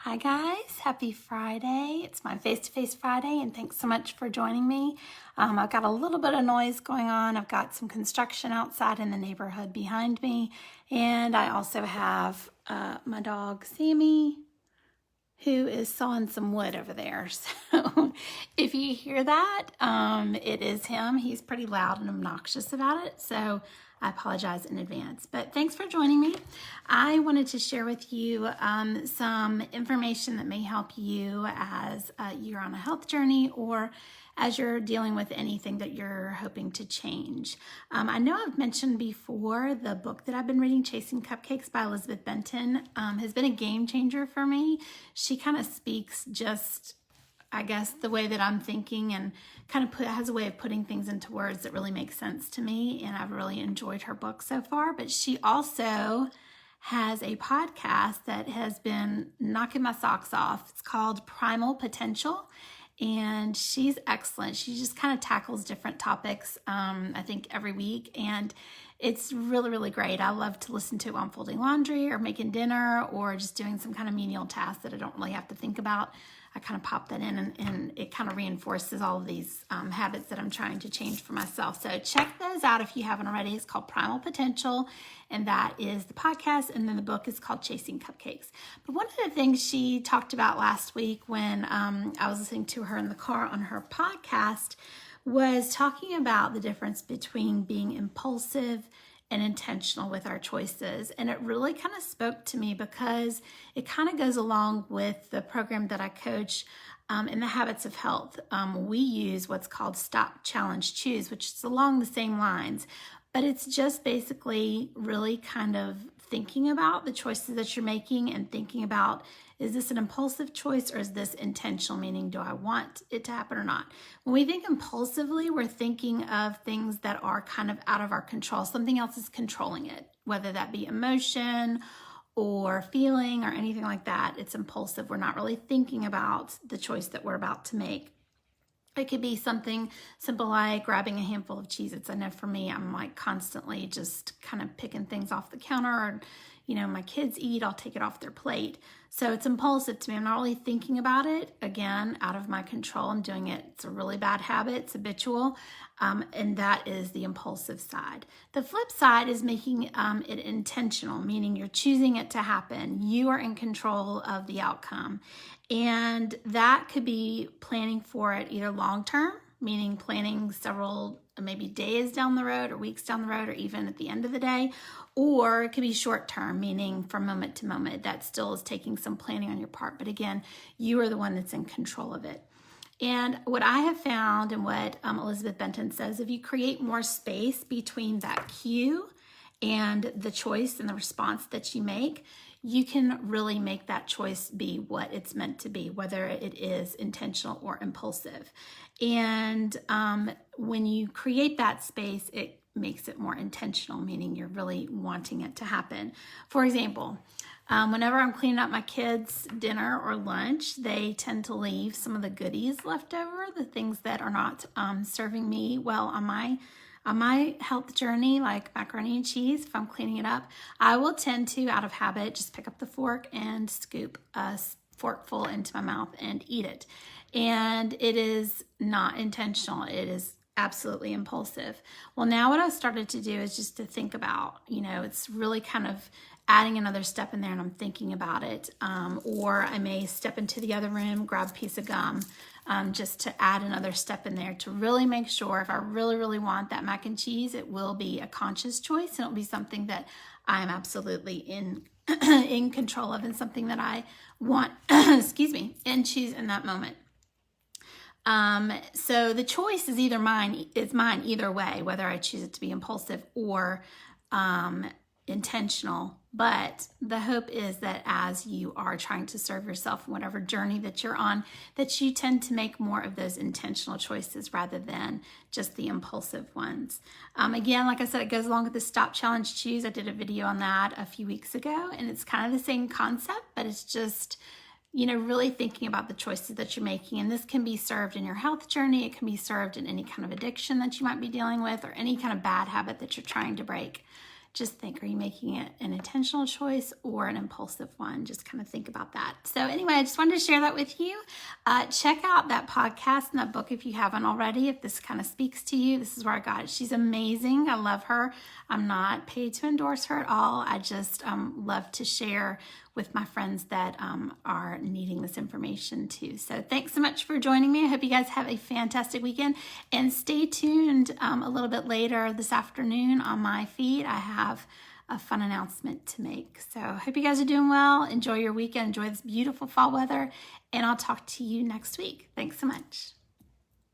Hi guys, happy Friday. It's my face-to-face Friday and thanks so much for joining me. I've got a little bit of noise going on. I've got some construction outside in the neighborhood behind me, and I also have my dog Sammy, who is sawing some wood over there. So if you hear that, it is him. He's pretty loud and obnoxious about it, so I apologize in advance. But thanks for joining me. I wanted to share with you some information that may help you as you're on a health journey or as you're dealing with anything that you're hoping to change. I know I've mentioned before the book that I've been reading, Chasing Cupcakes by Elizabeth Benton, has been a game changer for me. She kind of speaks just, I guess, the way that I'm thinking and kind of has a way of putting things into words that really make sense to me. And I've really enjoyed her book so far. But she also has a podcast that has been knocking my socks off. It's called Primal Potential. And she's excellent. She just kind of tackles different topics, I think, every week. And it's really, really great. I love to listen to it while I'm folding laundry or making dinner or just doing some kind of menial task that I don't really have to think about. I kind of pop that in and it kind of reinforces all of these habits that I'm trying to change for myself. So check those out if you haven't already. It's called Primal Potential, and that is the podcast. And then the book is called Chasing Cupcakes. But one of the things she talked about last week when I was listening to her in the car on her podcast was talking about the difference between being impulsive and intentional with our choices. And it really kind of spoke to me because it kind of goes along with the program that I coach in the Habits of Health. We use what's called Stop, Challenge, Choose, which is along the same lines, but it's just basically really kind of thinking about the choices that you're making and thinking about, is this an impulsive choice or is this intentional, meaning do I want it to happen or not? When we think impulsively, we're thinking of things that are kind of out of our control. Something else is controlling it, whether that be emotion or feeling or anything like that. It's impulsive. We're not really thinking about the choice that we're about to make. It could be something simple like grabbing a handful of Cheez-Its. I know for me, I'm like constantly just kind of picking things off the counter, or, you know, my kids eat, I'll take it off their plate. So it's impulsive to me. I'm not really thinking about it. Again, out of my control, I'm doing it. It's a really bad habit. It's habitual. And that is the impulsive side. The flip side is making it intentional, meaning you're choosing it to happen. You are in control of the outcome. And that could be planning for it either long-term, meaning planning several maybe days down the road or weeks down the road or even at the end of the day, or it could be short-term, meaning from moment to moment. That still is taking some planning on your part. But again, you are the one that's in control of it. And what I have found and what Elizabeth Benton says, if you create more space between that cue and the choice and the response that you make, you can really make that choice be what it's meant to be, whether it is intentional or impulsive. And when you create that space, it makes it more intentional, meaning you're really wanting it to happen. For example, whenever I'm cleaning up my kids' dinner or lunch, they tend to leave some of the goodies left over, the things that are not serving me well on my health journey, like macaroni and cheese. If I'm cleaning it up, I will tend to, out of habit, just pick up the fork and scoop a forkful into my mouth and eat it. And it is not intentional. It is absolutely impulsive. Well, now what I've started to do is just to think about, it's really kind of adding another step in there and I'm thinking about it. Or I may step into the other room, grab a piece of gum, just to add another step in there to really make sure if I really, really want that mac and cheese, it will be a conscious choice and it'll be something that I'm absolutely in control of and something that I want, and choose in that moment. So the choice is mine either way, whether I choose it to be impulsive or intentional. But the hope is that as you are trying to serve yourself in whatever journey that you're on, that you tend to make more of those intentional choices rather than just the impulsive ones. Again, like I said, it goes along with the Stop, Challenge, Choose. I did a video on that a few weeks ago, and it's kind of the same concept, but it's just really thinking about the choices that you're making. And this can be served in your health journey. It can be served in any kind of addiction that you might be dealing with or any kind of bad habit that you're trying to break. just think, are you making it an intentional choice or an impulsive one? Just kind of think about that. So anyway, I just wanted to share that with you. Check out that podcast and that book if you haven't already, if this kind of speaks to you. This is where I got it. She's amazing. I love her. I'm not paid to endorse her at all. I just love to share with my friends that are needing this information too. So thanks so much for joining me. I hope you guys have a fantastic weekend, and stay tuned a little bit later this afternoon on my feed. I have a fun announcement to make. So I hope you guys are doing well. Enjoy your weekend. Enjoy this beautiful fall weather, and I'll talk to you next week. Thanks so much.